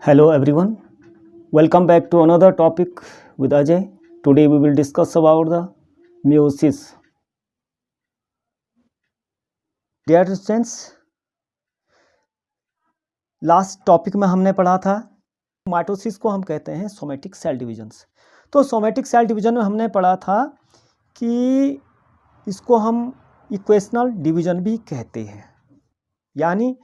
Hello everyone, welcome back to another topic with Ajay. Today we will discuss about the meiosis. Dear students, last topic में हमने पढ़ा था mitosis को हम कहते हैं सोमेटिक सेल डिविजन्स। तो सोमेटिक सेल डिवीजन में हमने पढ़ा था कि इसको हम इक्वेशनल डिवीजन भी कहते हैं, यानी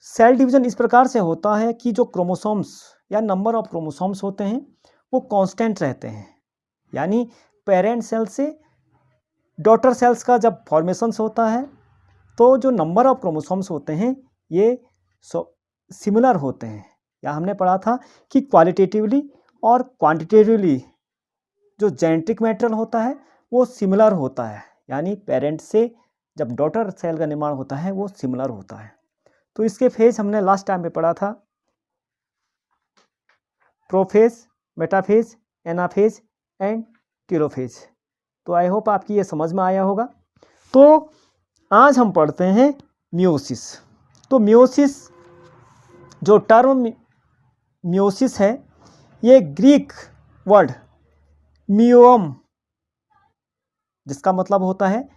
सेल डिवीजन इस प्रकार से होता है कि जो क्रोमोसोम्स या नंबर ऑफ क्रोमोसोम्स होते हैं वो कांस्टेंट रहते हैं, यानी पेरेंट सेल से डॉटर सेल्स का जब फॉर्मेशंस होता है तो जो नंबर ऑफ क्रोमोसोम्स होते हैं ये सिमिलर होते हैं। या हमने पढ़ा था कि क्वालिटेटिवली और क्वांटिटेटिवली जो जेनेटिक मैटेरियल होता है वो सिमिलर होता है, यानी पेरेंट से जब डॉटर सेल का निर्माण होता है वो सिमिलर होता है। तो इसके फेज हमने लास्ट टाइम पे पढ़ा था prophase, metaphase, anaphase and telophase. तो आई होप आपकी ये समझ में आया होगा। तो आज हम पढ़ते हैं मियोसिस। तो मियोसिस, जो टर्म मियोसिस है ये ग्रीक वर्ड मियोम, जिसका मतलब होता है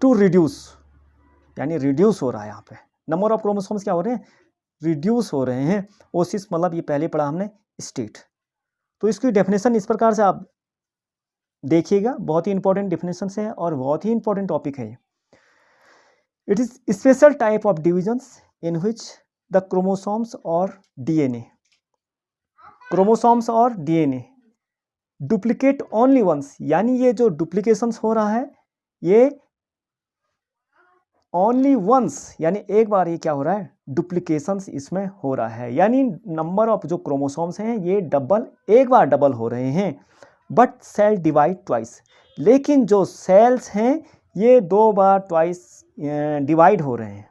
टू रिड्यूस, यानी रिड्यूस हो रहा है। यहाँ पे नंबर ऑफ क्रोमोसोम्स क्या हो रहे हैं, रिड्यूस हो रहे हैं। ओसिस मतलब ये पहले पढ़ा हमने स्टेट। तो इसकी डेफिनेशन इस प्रकार से आप देखिएगा, बहुत ही इंपॉर्टेंट डेफिनेशन है और बहुत ही इंपॉर्टेंट टॉपिक है। It is special type of divisions in which the chromosomes और डीएनए, क्रोमोसोम्स और डीएनए डुप्लीकेट ओनली वंस, यानी ये जो डुप्लीकेशंस हो रहा है ये ओनली वंस, यानी एक बार ये क्या हो रहा है, डुप्लीकेशंस इसमें हो रहा है, यानी नंबर ऑफ जो क्रोमोसोम्स हैं ये एक बार डबल हो रहे हैं। बट सेल डिवाइड ट्वाइस, लेकिन जो सेल्स हैं ये दो बार ट्वाइस डिवाइड हो रहे हैं।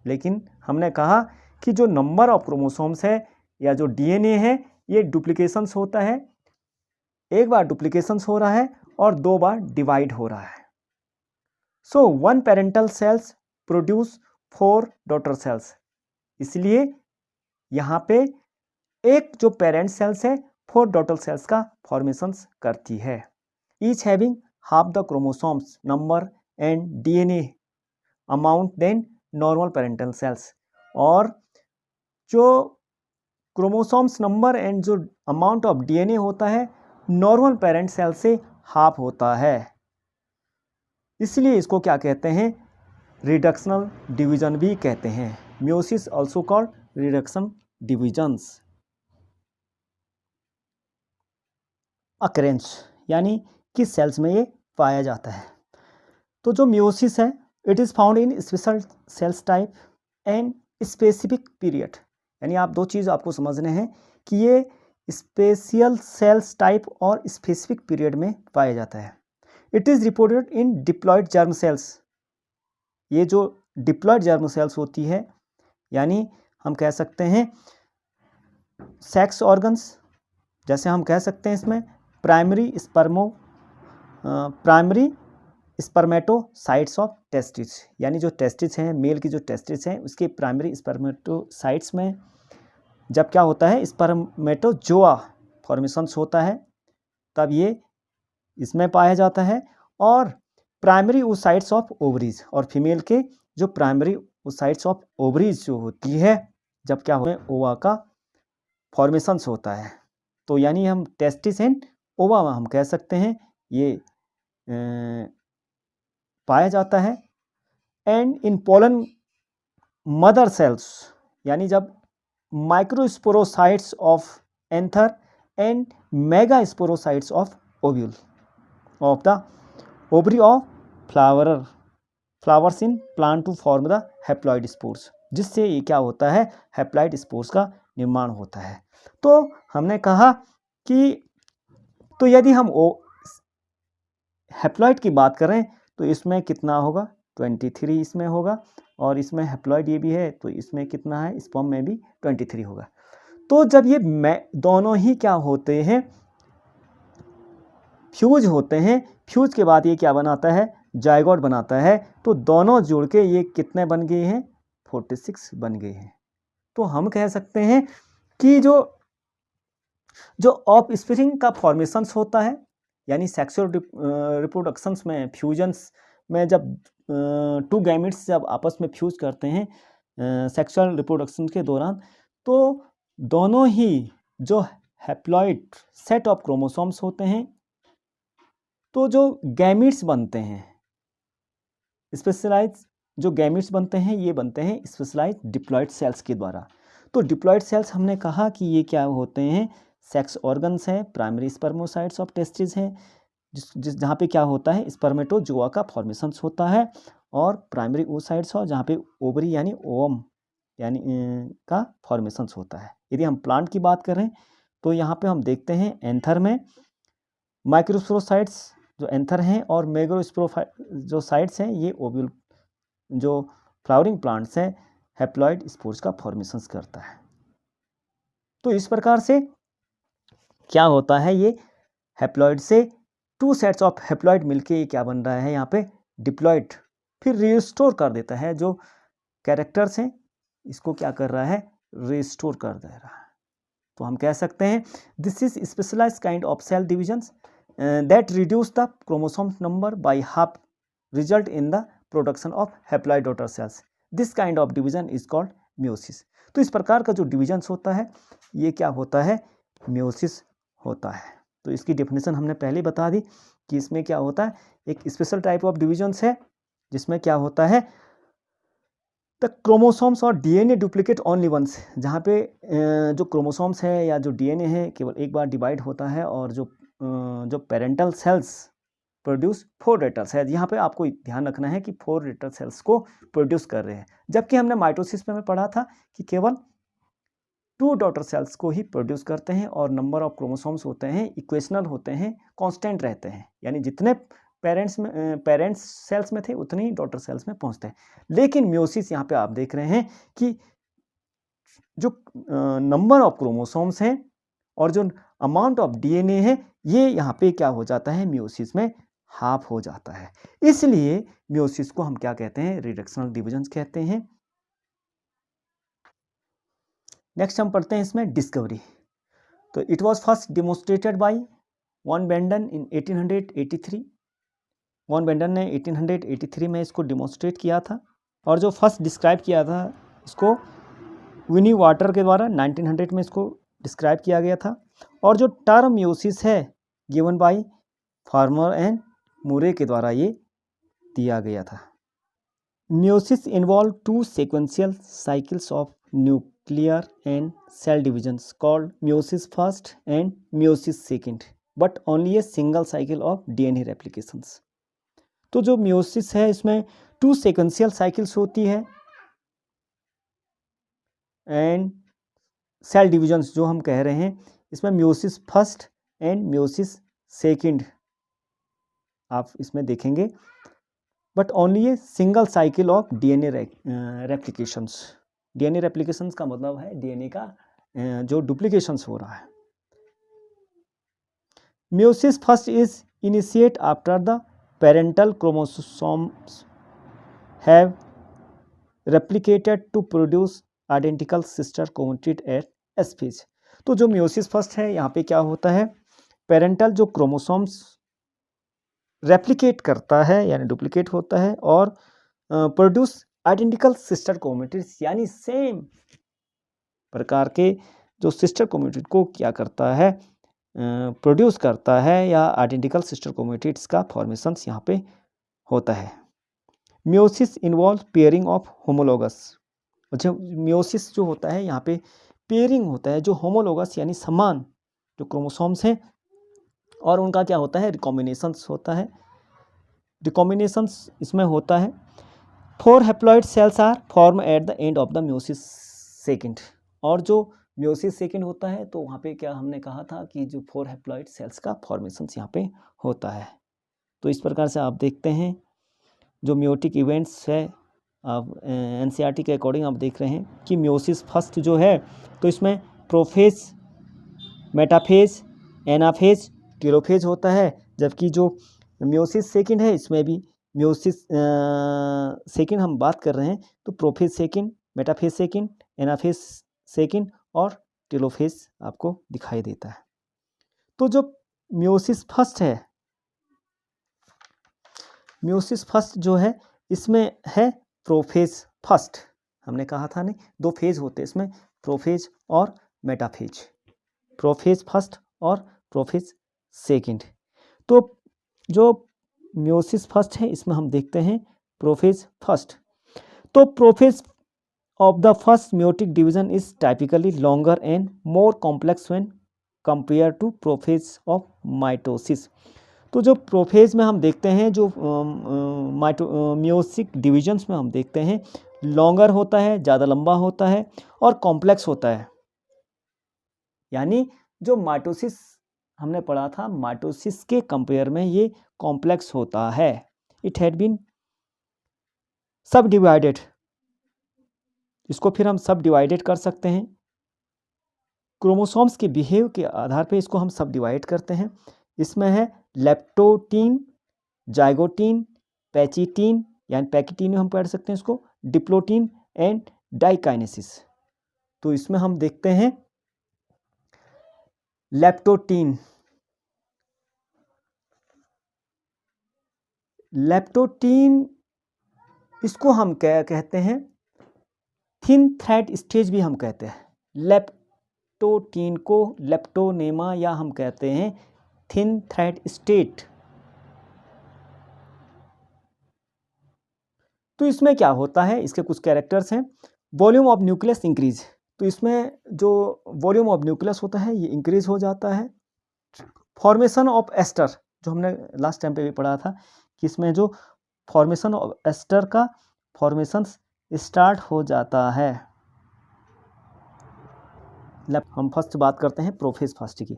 लेकिन हमने कहा कि जो नंबर ऑफ क्रोमोसोम्स है या जो डीएनए है ये डुप्लीकेशंस होता है, एक बार डुप्लीकेशंस हो रहा है और दो बार डिवाइड हो रहा है। So one parental sales produce 4 daughter cells, इसलिए यहाँ पे एक जो पेरेंट सेल्स है 4 डॉटर सेल्स का फॉर्मेशंस करती है, each having half the chromosomes number and DNA amount then normal parental cells. और जो क्रोमोसोम्स नंबर एंड जो अमाउंट ऑफ डीएनए होता है नॉर्मल पेरेंट सेल से हाफ होता है, इसलिए इसको क्या कहते हैं, रिडक्शनल डिवीजन भी कहते हैं। Meiosis also called reduction divisions. Occurrence, यानी किस सेल्स में ये पाया जाता है। तो जो मियोसिस है it is found in special cells type and specific period, यानी आप दो चीज़ आपको समझने हैं कि ये स्पेशल सेल्स टाइप और स्पेसिफिक पीरियड में पाया जाता है। It is reported in diploid germ cells, ये जो डिप्लॉयड जर्म सेल्स होती है, यानी हम कह सकते हैं सेक्स ऑर्गन्स, जैसे हम कह सकते हैं इसमें प्राइमरी स्पर्मेटोसाइट्स ऑफ टेस्टिस, यानी जो टेस्टिस हैं, मेल की जो टेस्टिस हैं उसके प्राइमरी स्पर्मेटोसाइट्स में जब क्या होता है, स्पर्मेटोजोआ फॉर्मेशंस होता है, तब ये इसमें पाया जाता है। और प्राइमरी oocytes ऑफ ओवरीज, और फीमेल के जो प्राइमरी oocytes ऑफ ओवरीज जो होती है जब क्या होता है, ओवा का फॉर्मेशंस होता है। तो यानी हम टेस्टिस एंड ओवा में हम कह सकते हैं ये पाया जाता है। And in pollen mother cells, यानी जब microsporocytes of anther and megasporocytes of ovule of the ovary of flowers in plant to form the haploid spores, जिससे ये क्या होता है, हैप्लॉइड स्पोर्स का निर्माण होता है। तो हमने कहा कि तो यदि हम हैप्लॉइड की बात करें तो इसमें कितना होगा, 23 इसमें होगा, और इसमें हैप्लॉइड ये भी है तो इसमें कितना है, स्पर्म में भी 23 होगा। तो जब ये दोनों ही क्या होते हैं, फ्यूज होते हैं, फ्यूज के बाद ये क्या बनाता है, जायगोट बनाता है। तो दोनों जुड़ के ये कितने बन गए हैं, 46 बन गए हैं। तो हम कह सकते हैं कि जो ऑफस्प्रिंग का फॉर्मेशंस होता है, यानी सेक्सुअल रिप्रोडक्शंस में, फ्यूजन्स में, जब टू गैमेट्स जब आपस में फ्यूज करते हैं सेक्सुअल रिप्रोडक्शन के दौरान, तो दोनों ही जो हैप्लॉइड सेट ऑफ क्रोमोसोम्स होते हैं, तो जो गैमेट्स बनते हैं स्पेशलाइज, जो गैमेट्स बनते हैं ये बनते हैं स्पेशलाइज डिप्लॉइड सेल्स के द्वारा। तो डिप्लॉइड सेल्स हमने कहा कि ये क्या होते हैं, सेक्स ऑर्गन्स हैं, प्राइमरी स्पर्मोसाइट्स ऑफ टेस्टिस हैं, जिस जहाँ पे क्या होता है स्पर्मेटोजोआ का फॉर्मेशंस होता है, और प्राइमरी oocytes हो जहाँ पे ओवरी यानी ओवम यानी का फॉर्मेशंस होता है। यदि हम प्लांट की बात करें तो यहाँ पे हम देखते हैं एंथर में माइक्रोस्पोरोसाइट्स जो एंथर हैं, और जो साइट्स हैं ये ओव्यूल जो फ्लावरिंग प्लांट्स हैं हैप्लॉइड स्पोर्स का फॉर्मेशंस करता है। तो इस प्रकार से क्या होता है, ये हैप्लॉइड से टू सेट्स ऑफ हैप्लॉइड मिलके ये क्या बन रहा है यहाँ पे डिप्लॉइड, फिर रिस्टोर कर देता है। जो कैरेक्टर्स हैं इसको क्या कर रहा है, रिस्टोर कर दे रहा है। तो हम कह सकते हैं this is specialized kind of cell divisions that reduce the chromosomes number by half, result in the production of haploid daughter cells. This kind of division is called meiosis. तो इस प्रकार का जो डिविजन्स होता है ये क्या होता है, म्योसिस होता है। तो इसकी डेफिनेशन हमने पहले बता दी कि इसमें क्या होता है, एक स्पेशल टाइप ऑफ डिविजन्स है जिसमें क्या होता है, द क्रोमोसोम्स और डीएनए डुप्लीकेट ओनली वंस, जहाँ पे जो क्रोमोसोम्स है या जो डीएनए है केवल एक बार डिवाइड होता है, और जो parental sales produce 4 daughter cells, यहाँ पे आपको ध्यान रखना है कि 4 डॉटर सेल्स को प्रोड्यूस कर रहे हैं, जबकि हमने माइटोसिस में पढ़ा था कि केवल 2 डॉटर सेल्स को ही प्रोड्यूस करते हैं, और नंबर ऑफ क्रोमोसोम्स होते हैं इक्वेशनल होते हैं, कांस्टेंट रहते हैं, यानी जितने पेरेंट्स सेल्स में थे उतने ही डॉटर सेल्स में पहुंचते हैं। लेकिन म्योसिस यहाँ पे आप देख रहे हैं कि जो नंबर ऑफ क्रोमोसोम्स हैं और जो अमाउंट ऑफ डीएनए है ये यहाँ पे क्या हो जाता है, म्योसिस में हाफ हो जाता है। इसलिए म्योसिस को हम क्या कहते हैं, रिडक्शनल डिविजन्स कहते हैं। नेक्स्ट हम पढ़ते हैं इसमें डिस्कवरी। तो it was first demonstrated by von Benden in 1883। Von Benden ने 1883 में इसको डेमोन्स्ट्रेट किया था, और जो फर्स्ट डिस्क्राइब किया था इसको विनी वाटर के द्वारा 1900 में इसको डिस्क्राइब किया गया था। और जो टर्म म्योसिस है गिवन बाय फार्मर एंड मुरे के द्वारा ये दिया गया था। Meiosis involve 2 sequential cycles of nuclear and cell divisions called meiosis first and meiosis second, but only a single cycle of DNA replications। तो जो म्योसिस है इसमें 2 sequential cycles होती है, एंड सेल डिविजन्स जो हम कह रहे हैं इसमें meiosis first and meiosis second आप इसमें देखेंगे, but only a single cycle of DNA replications. DNA replications का मतलब है डीएनए का जो डुप्लीकेशंस हो रहा है। Meiosis first is initiate after the parental chromosomes have replicated to produce identical sister chromatid at S phase. तो जो म्योसिस फर्स्ट है यहाँ पे क्या होता है, पेरेंटल जो क्रोमोसोम्स रेप्लिकेट करता है यानी डुप्लीकेट होता है, और प्रोड्यूस आइडेंटिकल सिस्टर क्रोमेटिड्स, यानी सेम प्रकार के जो सिस्टर क्रोमेटिड को क्या करता है, प्रोड्यूस करता है, या आइडेंटिकल सिस्टर क्रोमेटिड्स का फॉर्मेशंस यहाँ पे होता है। Meiosis involve pairing of homologous. अच्छा, म्योसिस जो होता है यहाँ पे पेयरिंग होता है, जो होमोलोगस यानी समान जो क्रोमोसोम्स हैं और उनका क्या होता है, रिकॉम्बिनेशंस होता है। रिकॉम्बिनेशंस इसमें होता है। 4 haploid cells are form at the end of the meiosis second. और जो म्योसिस सेकंड होता है तो वहाँ पे क्या हमने कहा था कि जो 4 हैप्लॉइड सेल्स का फॉर्मेशंस यहाँ पे होता है। तो इस प्रकार से आप देखते हैं जो म्योटिक इवेंट्स है, आप एनसीईआरटी के अकॉर्डिंग आप देख रहे हैं कि म्योसिस फर्स्ट जो है तो इसमें प्रोफेज, मेटाफेज, एनाफेज, टेलोफेज होता है, जबकि जो म्योसिस सेकंड है इसमें भी म्योसिस सेकंड हम बात कर रहे हैं तो prophase second, metaphase second, anaphase second और टेलोफेज आपको दिखाई देता है। तो जो मियोसिस फर्स्ट है, मियोसिस फर्स्ट जो है इसमें है प्रोफेज फर्स्ट। हमने कहा था नहीं, दो फेज होते हैं इसमें, प्रोफेज और मेटाफेज, प्रोफेज फर्स्ट और प्रोफेज सेकंड। तो जो मियोसिस फर्स्ट है इसमें हम देखते हैं प्रोफेज फर्स्ट। तो prophase of the first meiotic division is typically longer and more complex when compared to prophase of mitosis। तो जो प्रोफेज में हम देखते हैं, जो मियोसिक डिविजन्स में हम देखते हैं, लॉन्गर होता है, ज़्यादा लंबा होता है और कॉम्प्लेक्स होता है। यानी जो माइटोसिस हमने पढ़ा था, माइटोसिस के कंपेयर में ये कॉम्प्लेक्स होता है। इट हैड बीन सब डिवाइडेड, इसको फिर हम सब डिवाइडेड कर सकते हैं। क्रोमोसोम्स के बिहेव के आधार पे इसको हम सब डिवाइड करते हैं। इसमें है लेप्टोटीन, जाइगोटीन, पैचिटीन यानी पैकिटीन हम पढ़ सकते हैं इसको, डिप्लोटीन एंड डाइकाइनेसिस। तो इसमें हम देखते हैं लेप्टोटीन, लेप्टोटीन इसको हम क्या कहते हैं, थिन थ्रेड स्टेज भी हम कहते हैं। लेप्टोटीन को लेप्टोनेमा या हम कहते हैं थिन थ्रेड स्टेट। तो इसमें क्या होता है, इसके कुछ कैरेक्टर्स हैं। वॉल्यूम ऑफ न्यूक्लियस इंक्रीज, तो इसमें जो वॉल्यूम ऑफ न्यूक्लियस होता है ये इंक्रीज हो जाता है। फॉर्मेशन ऑफ एस्टर, जो हमने लास्ट टाइम पे भी पढ़ा था कि इसमें जो फॉर्मेशन ऑफ एस्टर का फॉर्मेशन स्टार्ट हो जाता है। हम फर्स्ट बात करते हैं प्रोफेज फर्स्ट की।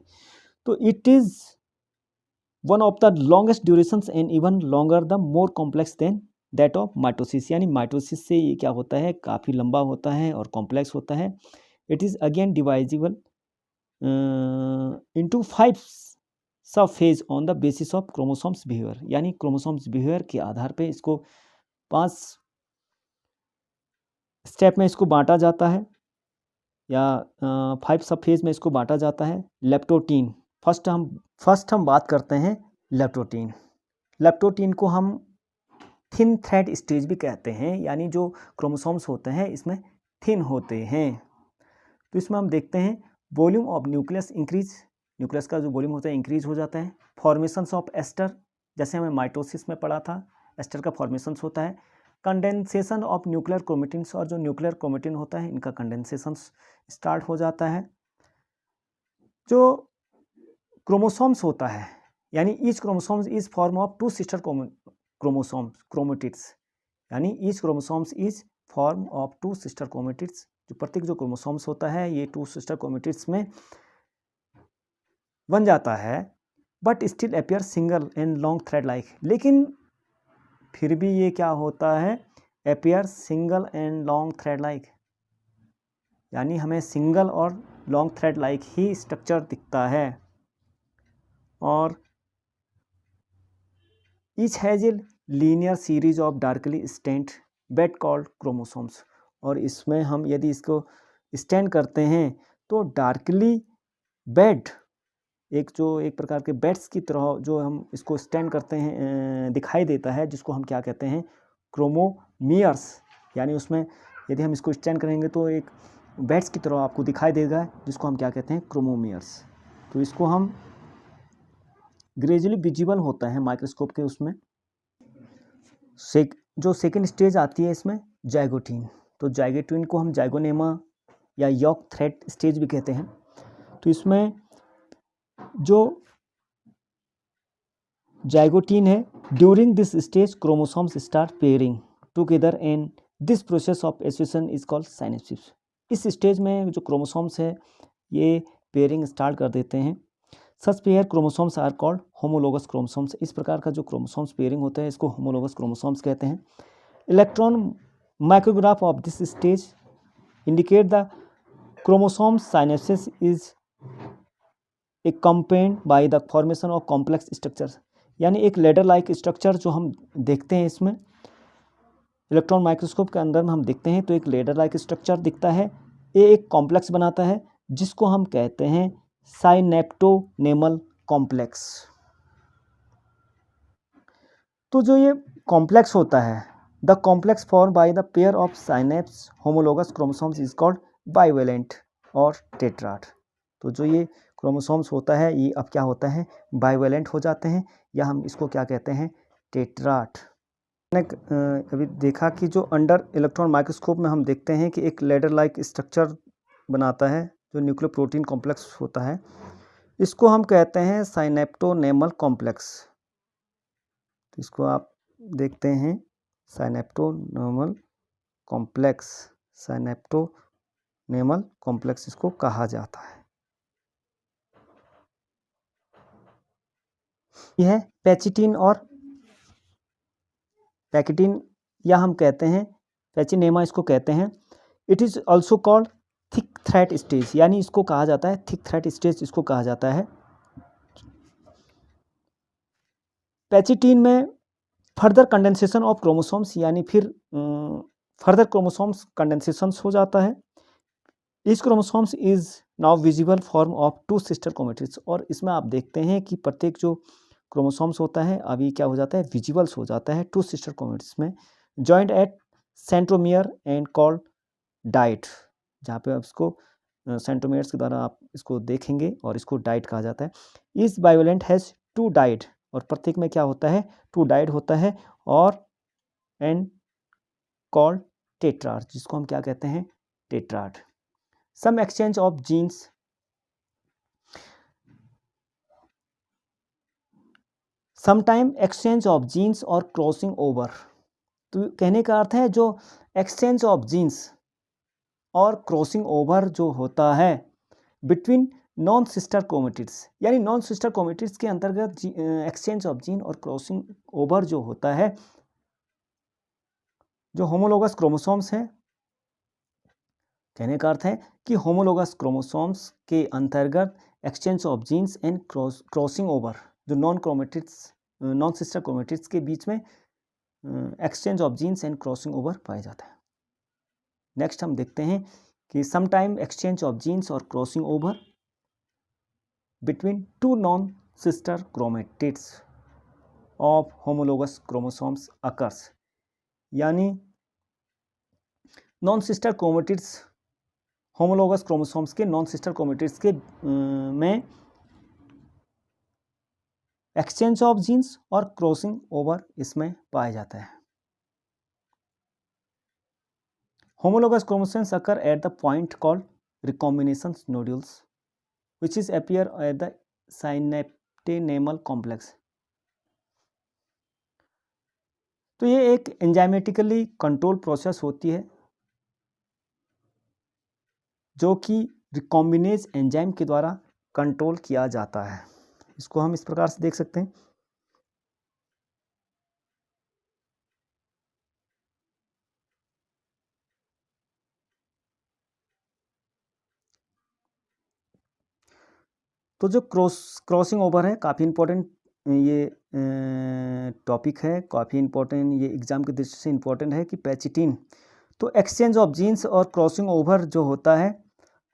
तो it is one of the longest durations and even longer the more complex than that of mitosis. यानी माइटोसिस से ये क्या होता है, काफ़ी लंबा होता है और कॉम्प्लेक्स होता है। इट इज़ अगेन डिवाइजिबल इनटू 5 सब phase on the basis of chromosomes behaviour. यानी क्रोमोसोम्स बिहेवियर के आधार पे इसको 5 स्टेप में इसको बांटा जाता है, या 5 सब फेज में इसको बांटा जाता है। लेप्टोटीन फर्स्ट हम बात करते हैं लेप्टोटीन। लेप्टोटीन को हम थिन थ्रेड स्टेज भी कहते हैं, यानी जो क्रोमोसोम्स होते हैं इसमें थिन होते हैं। तो इसमें हम देखते हैं volume of nucleus increase, nucleus का जो वॉल्यूम होता है इंक्रीज हो जाता है। फॉर्मेशंस ऑफ एस्टर, जैसे हमें माइटोसिस में पढ़ा था, एस्टर का फॉर्मेशंस होता है। कंडेंसेशन ऑफ न्यूक्लियर क्रोमेटिन्स, और जो न्यूक्लियर क्रोमेटिन होता है इनका कंडेंसेशन स्टार्ट हो जाता है। जो क्रोमोसोम्स होता है, यानी each chromosomes is form of 2 sister chromosomes chromatids, यानी each chromosomes is form of 2 sister chromatids. जो प्रत्येक जो क्रोमोसोम्स होता है ये 2 सिस्टर क्रोमेटिड्स में बन जाता है, but still appear single and long thread like. लेकिन फिर भी ये क्या होता है, appear single and long thread like, यानी हमें सिंगल और लॉन्ग थ्रेड लाइक ही स्ट्रक्चर दिखता है। और each has a linear series of darkly stained bead called chromosomes. और इसमें हम यदि इसको स्टैंड करते हैं तो डार्कली बेड, एक प्रकार के बेड्स की तरह जो हम इसको स्टैंड करते हैं दिखाई देता है, जिसको हम क्या कहते हैं, क्रोमोमियर्स। यानी उसमें यदि हम इसको स्टैंड करेंगे तो एक बेड्स की तरह आपको दिखाई देगा, जिसको हम क्या कहते हैं, क्रोमोमियर्स। तो इसको हम ग्रेजुअली विजिबल होता है माइक्रोस्कोप के उसमें। जो सेकेंड स्टेज आती है इसमें जाइगोटीन, तो जाइगोटीन को हम जाइगोनेमा या यॉक थ्रेड स्टेज भी कहते हैं। तो इसमें जो जाइगोटीन है, during this stage chromosomes start pairing together and this process of association is called synapsis. इस स्टेज में जो क्रोमोसोम्स है ये पेयरिंग स्टार्ट कर देते हैं। Such pair chromosomes are called homologous chromosomes. इस प्रकार का जो क्रोमोसोम्स पेयरिंग होता है इसको होमोलोगस क्रोमोसोम्स कहते हैं। Electron micrograph of this stage indicate the chromosomes synapsis is accompanied by the formation of complex structures. यानी एक लेडर लाइक स्ट्रक्चर जो हम देखते हैं इसमें इलेक्ट्रॉन माइक्रोस्कोप के अंदर में हम देखते हैं, तो एक लेडर लाइक स्ट्रक्चर दिखता है। ये एक कॉम्प्लेक्स बनाता है जिसको हम कहते हैं साइनेप्टोनेमल कॉम्प्लेक्स। तो जो ये कॉम्प्लेक्स होता है, the complex form by the pair of synapse homologous chromosomes is called bivalent और टेट्राड। तो जो ये क्रोमोसोम्स होता है ये अब क्या होता है, बाइवेलेंट हो जाते हैं, या हम इसको क्या कहते हैं, टेट्राड। मैंने अभी देखा कि जो अंडर इलेक्ट्रॉन माइक्रोस्कोप में हम देखते हैं कि एक लेडर लाइक स्ट्रक्चर बनाता है जो न्यूक्लियर प्रोटीन कॉम्प्लेक्स होता है, इसको हम कहते हैं साइनेप्टोनेमल कॉम्प्लेक्स। तो इसको आप देखते हैं साइनेप्टोनेमल कॉम्प्लेक्स, साइनेप्टोनेमल कॉम्प्लेक्स इसको कहा जाता है। यह है पैचिटिन और पैकिटिन, या हम कहते हैं पैचिनेमा इसको कहते हैं। It is also called thick thread stage, यानी इसको कहा जाता है थिक थ्रेड स्टेज इसको कहा जाता है। पैचिटिन में फर्दर कंडेंसेशन ऑफ क्रोमोसोम्स, यानी फिर फर्दर क्रोमोसोम्स कंडेंसेशंस हो जाता है। इस chromosomes is now visible form of two sister chromatids, और इसमें आप देखते हैं कि प्रत्येक जो क्रोमोसोम्स होता है अभी क्या हो जाता है, विजिबल्स हो जाता है टू सिस्टर क्रोमेटिड्स में, joint at centromere and called dyad, जहाँ पे आप इसको सेंट्रोमियर्स के द्वारा आप इसको देखेंगे और इसको डाइट कहा जाता है। इस बाइवेलेंट हैज़ टू डाइट, और प्रत्येक में क्या होता है, टू डाइट होता है, और एंड कॉल्ड टेट्राड, जिसको हम क्या कहते हैं, tetrad. Some exchange of genes, sometime exchange of genes और क्रॉसिंग ओवर। तो कहने का अर्थ है जो एक्सचेंज ऑफ जीन्स और क्रॉसिंग ओवर जो होता है बिटवीन नॉन सिस्टर क्रोमेटिड्स, यानी नॉन सिस्टर क्रोमेटिड्स के अंतर्गत एक्सचेंज ऑफ जीन और क्रॉसिंग ओवर जो होता है, जो होमोलोगस क्रोमोसोम्स है, कहने का अर्थ है कि होमोलोगस क्रोमोसोम्स के अंतर्गत exchange of genes and crossing over, जो नॉन सिस्टर क्रोमेटिड्स के बीच में exchange of genes and crossing over पाया जाता है। नेक्स्ट हम देखते हैं कि समटाइम एक्सचेंज ऑफ जीन्स और crossing over between two non sister chromatids of homologous chromosomes occurs, यानी non sister chromatids, homologous chromosomes के नॉन सिस्टर क्रोमेटिड्स के में एक्सचेंज ऑफ जीन्स और क्रॉसिंग ओवर इसमें पाया जाता है। Homologous chromosomes occur at the point called recombination nodules which is appear at the synaptonemal complex। तो ये एक एंजाइमेटिकली कंट्रोल प्रोसेस होती है जो कि रिकॉम्बिनेज एंजाइम के द्वारा कंट्रोल किया जाता है। इसको हम इस प्रकार से देख सकते हैं। तो जो क्रॉसिंग ओवर है काफ़ी इम्पोर्टेंट ये टॉपिक है, काफ़ी इम्पोर्टेंट, ये एग्ज़ाम की दृष्टि से इम्पोर्टेंट है कि पैचिटिन। तो एक्सचेंज ऑफ जीन्स और क्रॉसिंग ओवर जो होता है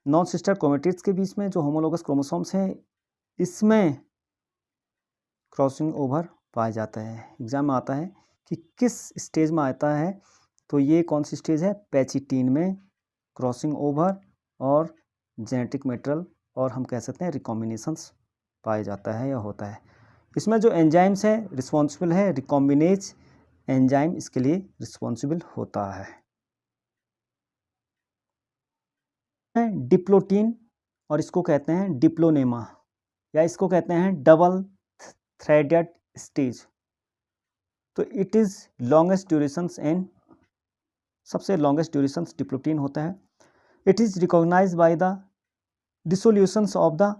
नॉन सिस्टर क्रोमेटिड्स के बीच में, जो होमोलोगस क्रोमोसोम्स हैं, इसमें क्रॉसिंग ओवर पाया जाता है। एग्ज़ाम में आता है कि किस स्टेज में आता है, तो ये कौन सी स्टेज है, पैचिटिन में क्रॉसिंग ओवर और जेनेटिक मेटेरियल और हम कह सकते हैं रिकॉम्बिनेशंस पाया जाता है या होता है। इसमें जो एंजाइम्स है रिस्पॉन्सिबल है, रिकॉम्बिनेज एंजाइम इसके लिए रिस्पॉन्सिबल होता है। डिप्लोटीन, और इसको कहते हैं डिप्लोनेमा, या इसको कहते हैं डबल थ्रेडेड स्टेज। तो it is longest durations and सबसे लॉन्गेस्ट ड्यूरेशंस डिप्लोटीन होता है। It is recognized by the dissolutions of the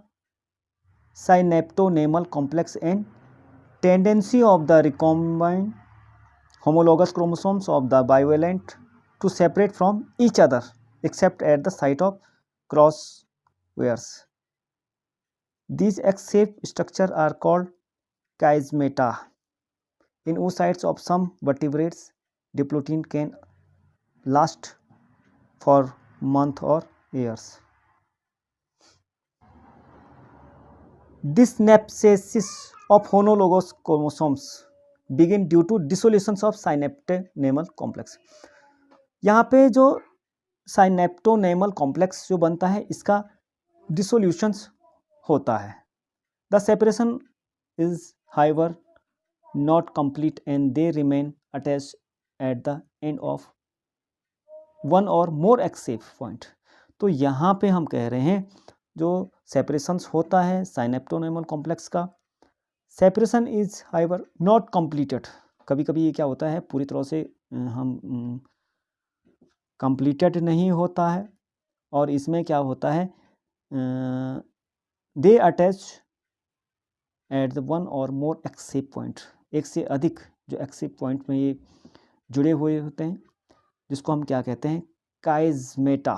synaptonemal complex and tendency of the recombined homologous chromosomes of the bivalent to separate from each other except at the site of crossovers. These X-shaped structures are called chiasmata. In oocytes of some vertebrates, diplotin can last for months or years. Dysynapses of homologous chromosomes begin due to dissolutions of synaptonemal complex. यहाँ पे जो साइनेप्टोनेमल complex जो बनता है इसका डिसोल्यूशंस होता है. The separation is however not complete and they remain attach eight the end of one और मोर एक्सेप पॉइंट. तो यहाँ पे हम कह रहे हैं जो सेपरेशंस होता है साइनेप्टोनेमल कॉम्प्लेक्स का, separation is however not completed. कभी कभी ये क्या होता है पूरी तरह से हम कंप्लीटेड नहीं होता है और इसमें क्या होता है दे अटैच एट द वन और मोर एक्सेप पॉइंट. एक से अधिक जो एक्सेप पॉइंट में ये जुड़े हुए होते हैं जिसको हम क्या कहते हैं काइजमेटा.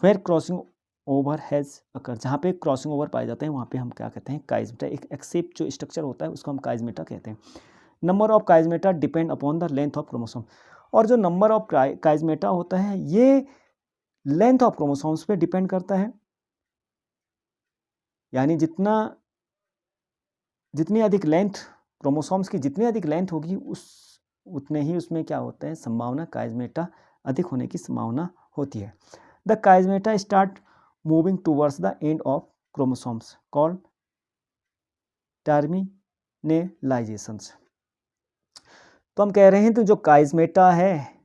वेयर क्रॉसिंग ओवर हैज़ अकर, जहाँ पे क्रॉसिंग ओवर पाए जाते हैं वहाँ पे हम क्या कहते हैं काइजमेटा. एक एक्सेप जो स्ट्रक्चर होता है उसको हम काइजमेटा कहते हैं. Number of chiasmata depend upon the length of chromosome. और जो नंबर ऑफ काइजमेटा होता है ये लेंथ ऑफ क्रोमोसोम्स पे डिपेंड करता है. यानी जितनी अधिक लेंथ क्रोमोसोम्स की जितनी अधिक लेंथ होगी उतने ही उसमें क्या होते हैं संभावना काइजमेटा अधिक होने की संभावना होती है. The chiasmata start moving towards the end of chromosomes called terminalizations. तो हम कह रहे हैं तो जो काइजमेटा है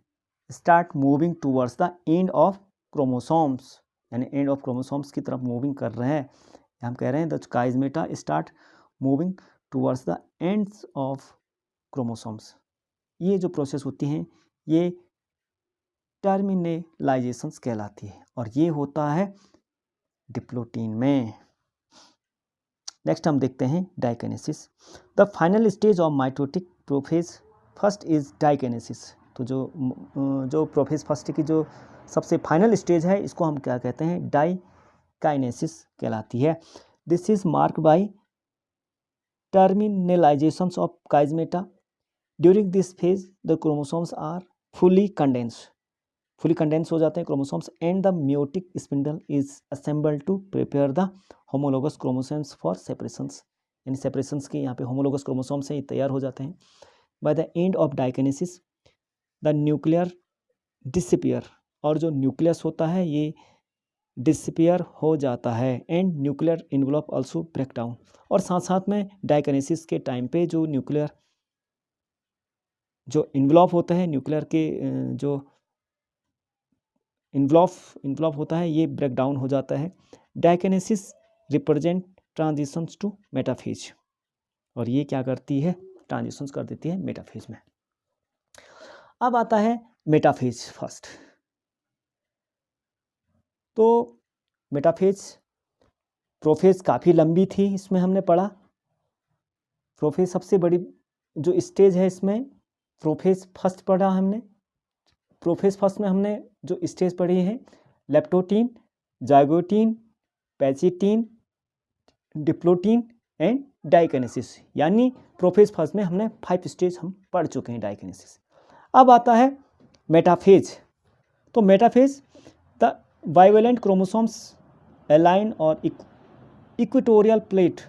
start moving towards the end of chromosomes, यानी एंड ऑफ क्रोमोसोम्स की तरफ मूविंग कर रहे हैं. हम कह रहे हैं the chiasmata start moving towards the ends of chromosomes. ये जो प्रोसेस होती हैं ये टर्मिनेलाइजेशंस कहलाती है और ये होता है डिप्लोटीन में. नेक्स्ट हम देखते हैं diakinesis. The final stage of mitotic prophase first is diakinesis. तो जो प्रोफेज फर्स्ट की जो सबसे फाइनल स्टेज है इसको हम क्या कहते हैं डाइकाइनेसिस कहलाती है. This is mark by terminalizations of chiasmata. During this phase the chromosomes are fully condense हो जाते हैं chromosomes and the meiotic spindle is assembled to prepare the homologous chromosomes for separations. यानी सेपरेशंस के यहाँ पे homologous chromosomes हैं तैयार हो जाते हैं. By the end of diakinesis the nuclear disappear. और जो न्यूक्लियस होता है ये डिसअपियर हो जाता है and nuclear envelope also break down. और साथ साथ में डाइकिनेसिस के टाइम पे जो न्यूक्लियर जो इन्वलप होता है न्यूक्लियर के जो इन्वलप होता है ये ब्रेक डाउन हो जाता है. डाइकिनेसिस रिप्रेजेंट ट्रांजिशंस टू मेटाफेज. और ये क्या करती है ट्रांजिशंस कर देती है मेटाफेज में. अब आता है मेटाफेज फर्स्ट. तो मेटाफेज प्रोफेज काफ़ी लंबी थी इसमें हमने पढ़ा. प्रोफेज सबसे बड़ी जो स्टेज है इसमें प्रोफेज फर्स्ट पढ़ा हमने. प्रोफेज फर्स्ट में हमने जो स्टेज पढ़ी है leptotene, zygotene, pachytene, diplotene and डाइकिनेसिस. यानी प्रोफेज फर्स्ट में हमने 5 स्टेज हम पढ़ चुके हैं डाइकिनेसिस. अब आता है मेटाफेज. तो metaphase the bivalent chromosomes align on equatorial plate.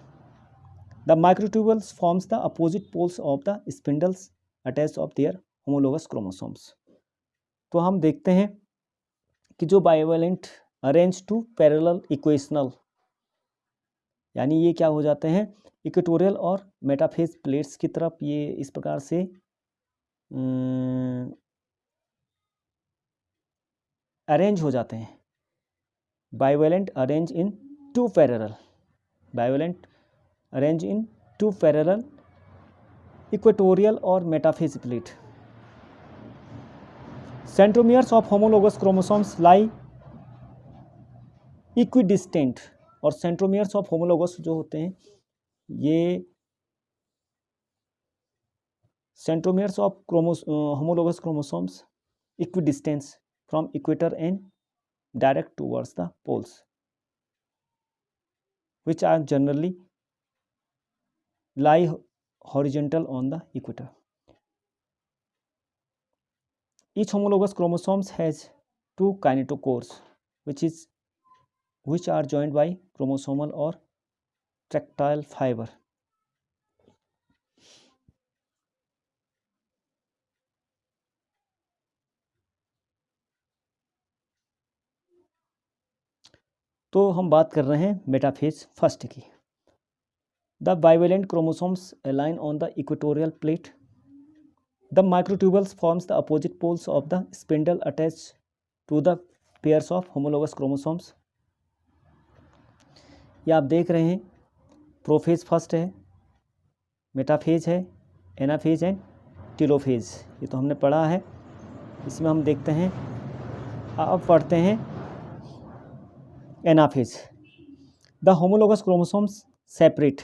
The microtubules forms the opposite poles of the spindles attach of their homologous chromosomes. तो हम देखते हैं कि जो bivalent arrange two parallel equational, यानी ये क्या हो जाते हैं इक्वेटोरियल और मेटाफेज प्लेट्स की तरफ ये इस प्रकार से अरेंज हो जाते हैं. Bivalent arrange in two parallel, bivalent arrange in two parallel equatorial or metaphase plate. Centromeres of homologous chromosomes lie equidistant. और सेंट्रोमियर्स ऑफ होमोलोगस जो होते हैं ये centromeres of homologous chromosomes equidistance from equator and direct towards the poles which are generally lie horizontal on the equator. Each homologous chromosomes has 2 kinetochores. which are joined by chromosomal or tractile fiber. तो हम बात कर रहे हैं metaphase first की। The bivalent chromosomes align on the equatorial plate. The microtubules forms the opposite poles of the spindle attach to the pairs of homologous chromosomes. ये आप देख रहे हैं प्रोफेज फर्स्ट है, मेटाफेज है, एनाफेज एंड टेलोफेज। ये तो हमने पढ़ा है। इसमें हम देखते हैं, अब पढ़ते हैं anaphase. The homologous chromosomes separate.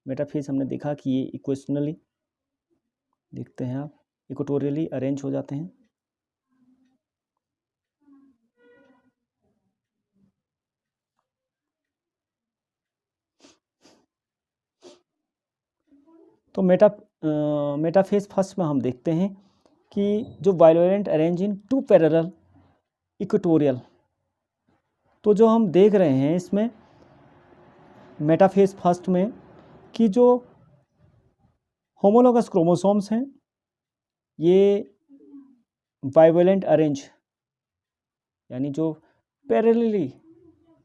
Metaphase हमने देखा कि ये इक्वेशनली देखते हैं आप, इक्वेटोरियली अरेंज हो जाते हैं। तो मेटाफेज फर्स्ट में हम देखते हैं कि जो bivalent arrange in two parallel equatorial. तो जो हम देख रहे हैं इसमें मेटाफेज फर्स्ट में कि जो होमोलोगस क्रोमोसोम्स हैं ये बाइवेलेंट अरेंज, यानी जो पैरेलली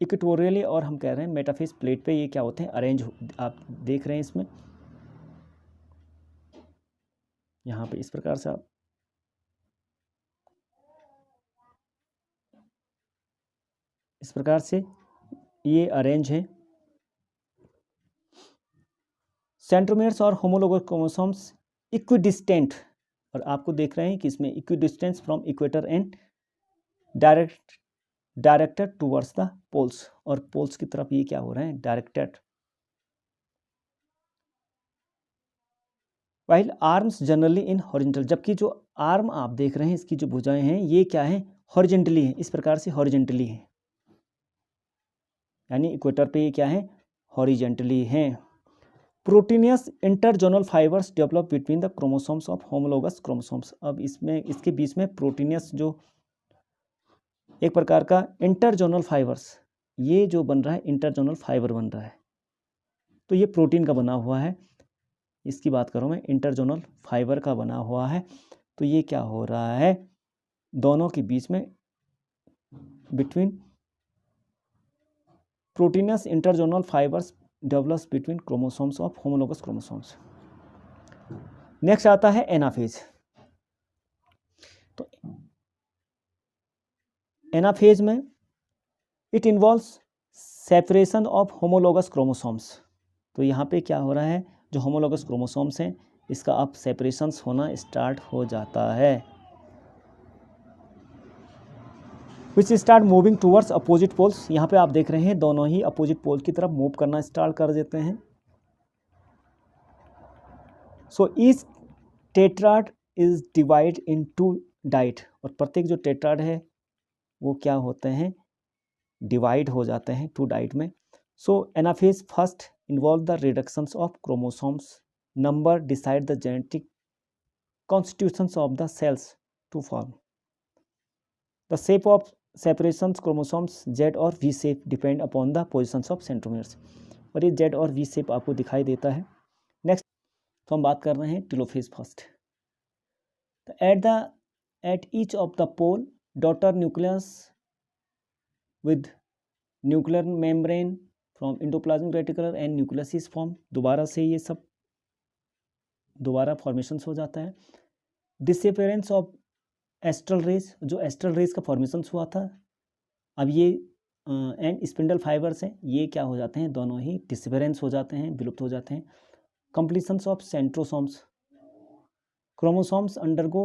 इक्वेटोरियली, और हम कह रहे हैं मेटाफेज प्लेट पे ये क्या होते हैं, अरेंज। आप देख रहे हैं इसमें यहाँ पे इस प्रकार से आप इस प्रकार से ये अरेंज है। सेंट्रोमेयर्स और होमोलोगस क्रोमोसोम्स इक्विडिस्टेंट, और आपको देख रहे हैं कि इसमें equidistance from equator and directed towards the poles, और पोल्स की तरफ ये क्या हो रहे हैं, directed. While arms generally in horizontal, जबकि जो आर्म आप देख रहे हैं इसकी जो भुजाएं हैं ये क्या है, हॉरिजेंटली है, इस प्रकार से हॉरिजेंटली है, यानी इक्वेटर पे ये क्या है, हॉरिजेंटली है। Proteinaceous interzonal fibres develop between the chromosomes of homologous chromosomes. अब इसमें इसके बीच में प्रोटीनियस, जो एक प्रकार का इंटरजोनल फाइबर्स, ये जो बन रहा है इंटरजोनल फाइबर बन रहा है, तो ये प्रोटीन का बना हुआ है। इसकी बात करूँ मैं, इंटरजोनल फाइबर का बना हुआ है। तो ये क्या हो रहा है, दोनों के बीच में between proteins interzonal fibres develops between chromosomes of homologous chromosomes. Next आता है एनाफेज। तो एनाफेज में it involves separation of homologous chromosomes. तो यहाँ पे क्या हो रहा है, जो होमोलोगस क्रोमोसोम्स हैं इसका अब सेपरेशंस होना स्टार्ट हो जाता है, which start moving towards opposite poles. यहाँ पे आप देख रहे हैं दोनों ही अपोजिट पोल की तरफ मूव करना स्टार्ट कर देते हैं। So each tetrad is divide into dyad, और प्रत्येक जो टेट्राड है वो क्या होते हैं, डिवाइड हो जाते हैं टू डाइट में। So anaphase first involve the reductions of chromosomes number decide the genetic constitutions of the cells to form the shape of separations chromosomes Z or V shape depend upon the positions of centromeres. और ये Z or V shape आपको दिखाई देता है। Next तो हम बात कर रहे हैं telophase first. At each of the pole daughter nucleus with nuclear membrane from endoplasmic reticular and nucleus is form. दोबारा से ये सब दोबारा फॉर्मेशंस हो जाता है। डिसअपीयरेंस ऑफ एस्ट्रल रेज, जो एस्ट्रल रेज का फॉर्मेशंस हुआ था, अब ये एंड स्पिंडल फाइबर्स हैं, ये क्या हो जाते हैं, दोनों ही डिसअपीयरेंस हो जाते हैं, विलुप्त हो जाते हैं। कंप्लीशंस ऑफ सेंट्रोसोम्स, क्रोमोसोम्स अंडरगो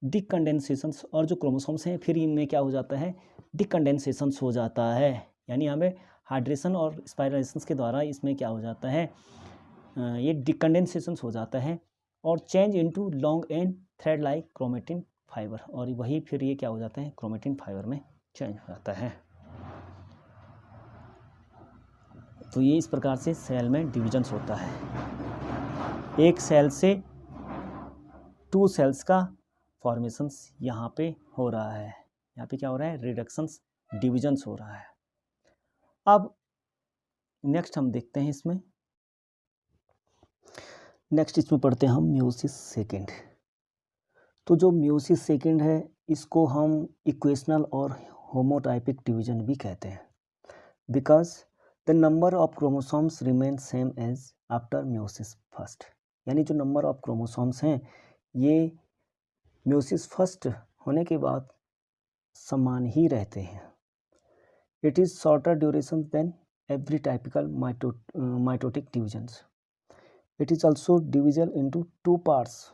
डिकंडेंसेशंस, और जो क्रोमोसोम्स हैं फिर इनमें क्या हो जाता है, डिकंडेंसेशंस हो जाता है, यानी हमें हाइड्रेशन और स्पाइरलेशंस के द्वारा इसमें क्या हो जाता है, ये डिकंडेंसेशंस हो जाता है, और change into long and thread like chromatin fibre, और वही फिर ये क्या हो जाता है, क्रोमेटिन फाइबर में चेंज हो जाता है। तो ये इस प्रकार से सेल में डिविजन्स होता है। एक सेल से 2 सेल्स का फॉर्मेशंस यहाँ पे हो रहा है। यहाँ पे क्या हो रहा है, रिडक्शंस डिविजन्स हो रहा है। अब नेक्स्ट हम देखते हैं इसमें, नेक्स्ट इसमें पढ़ते हैं हम मियोसिस सेकेंड। तो जो मियोसिस सेकेंड है इसको हम इक्वेशनल और होमोटाइपिक डिवीजन भी कहते हैं, because the number of chromosomes remain same as after meiosis first. यानी जो नंबर ऑफ क्रोमोसोम्स हैं ये मियोसिस फर्स्ट होने के बाद समान ही रहते हैं। It is shorter duration than every typical mitotic divisions. It is also division into two parts,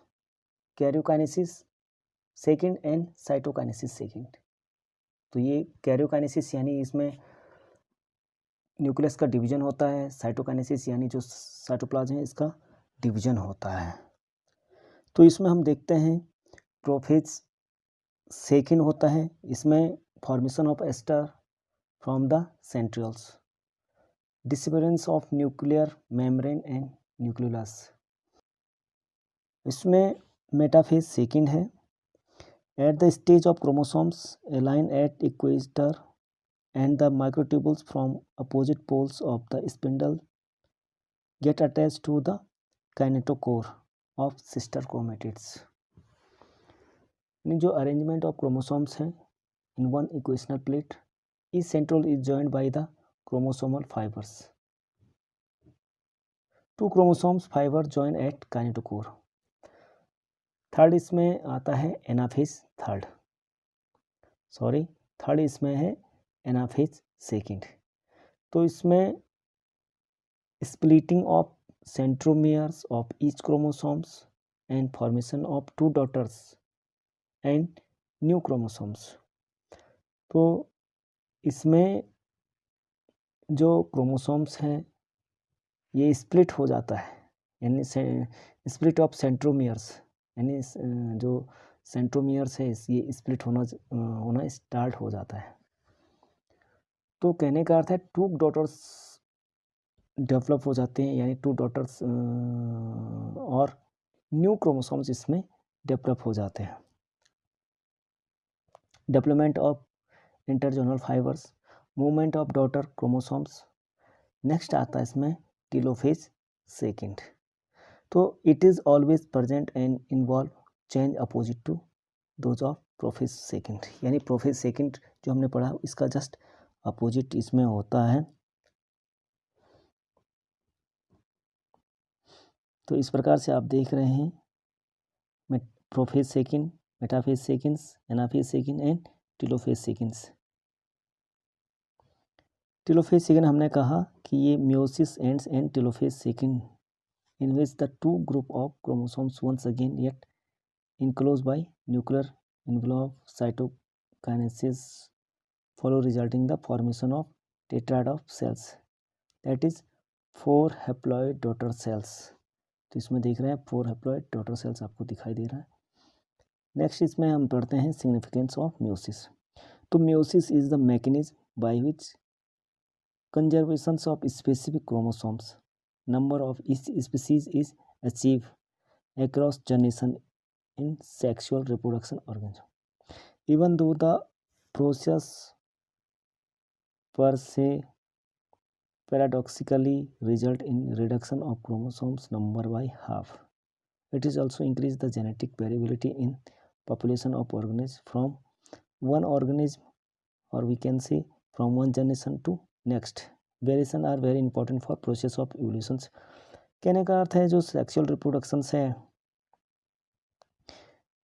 karyokinesis second and cytokinesis second. तो ये karyokinesis यानी इसमें न्यूक्लियस का डिवीजन होता है, साइटोकाइनेसिस यानी जो साइटोप्लाज्म है इसका डिवीजन होता है। तो इसमें हम देखते हैं प्रोफेज सेकेंड होता है, इसमें formation of aster from the centrioles, disappearance of nuclear membrane and nucleolus. इसमें मेटाफेज सेकेंड है, at the stage of chromosomes align at equator and the microtubules from opposite poles of the spindle get attach to the kinetochore of sister chromatids. जो arrangement of chromosomes है in one equational plate, each centriole is joined by the chromosomal fibers. Two chromosomes fiber join at kinetochore. Third इसमें आता है anaphase third इसमें है anaphase second. तो इसमें splitting of centromeres of each chromosomes and formation of two daughters and new chromosomes. तो इसमें जो क्रोमोसोम्स हैं ये स्प्लिट हो जाता है, यानी स्प्लिट ऑफ सेंट्रोमियर्स, यानी जो सेंट्रोमियर्स है ये स्प्लिट होना स्टार्ट हो जाता है। तो कहने का अर्थ है टू डॉटर्स डेवलप हो जाते हैं, यानी टू डॉटर्स और न्यू क्रोमोसोम्स इसमें डेवलप हो जाते हैं। Development of interzonal fibres, movement of daughter chromosomes. Next आता है इसमें टेलोफेज सेकेंड। तो it is always present and involve change opposite to those of prophase second. यानी प्रोफेज सेकेंड जो हमने पढ़ा इसका जस्ट अपोजिट इसमें होता है। तो इस प्रकार से आप देख रहे हैं prophase second, metaphase seconds, anaphase second and telophase seconds. Telophase second हमने कहा कि ये meiosis ends and telophase second in which the two group of chromosomes once again yet enclosed by nuclear envelope cytokinesis follow, resulting the formation of tetrad of cells, that is 4 haploid daughter cells। तो इसमें देख रहे हैं 4 haploid daughter cells आपको दिखाई दे रहा है। Next इसमें हम पढ़ते हैं सिग्निफिकेंस ऑफ मियोसिस। तो meiosis is the mechanism by which conservation of specific chromosomes number of each species is achieved across generation in sexual reproduction organism. Even though the process per se paradoxically result in reduction of chromosomes number by half, it is also increase the genetic variability in population of organisms from one organism, or we can say from one generation to next. Variation are very important for process of evolutions. कहने का अर्थ है जो sexual reproductions है,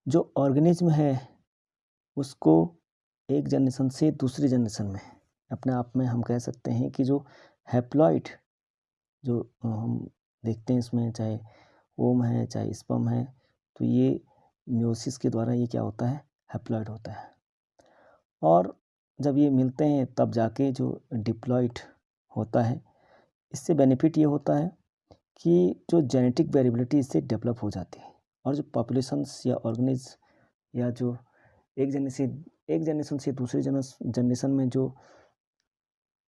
जो organism है उसको एक जनरेशन से दूसरी जनरेशन में अपने आप में हम कह सकते हैं कि जो हैप्लॉइड जो हम देखते हैं इसमें चाहे ओम है चाहे स्पर्म है, तो ये मियोसिस के द्वारा ये क्या होता है, हैप्लॉइड होता है। और जब ये मिलते हैं तब जाके जो डिप्लॉइड होता है। इससे बेनिफिट ये होता है कि जो जेनेटिक वेरिएबिलिटी इससे डेवलप हो जाती है, और जो पॉपुलेशंस या ऑर्गेनिज्म या जो एक जनरेशन से दूसरी जनरेशन में जो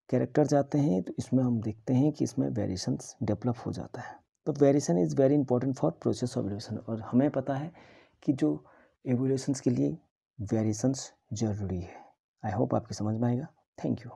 कैरेक्टर जाते हैं, तो इसमें हम देखते हैं कि इसमें वेरिएशंस डेवलप हो जाता है। तो variation is very important for process of evolution, और हमें पता है कि जो एवोल्यूशंस के लिए वेरिएशंस ज़रूरी है। आई होप आपकी समझ में आएगा। Thank you.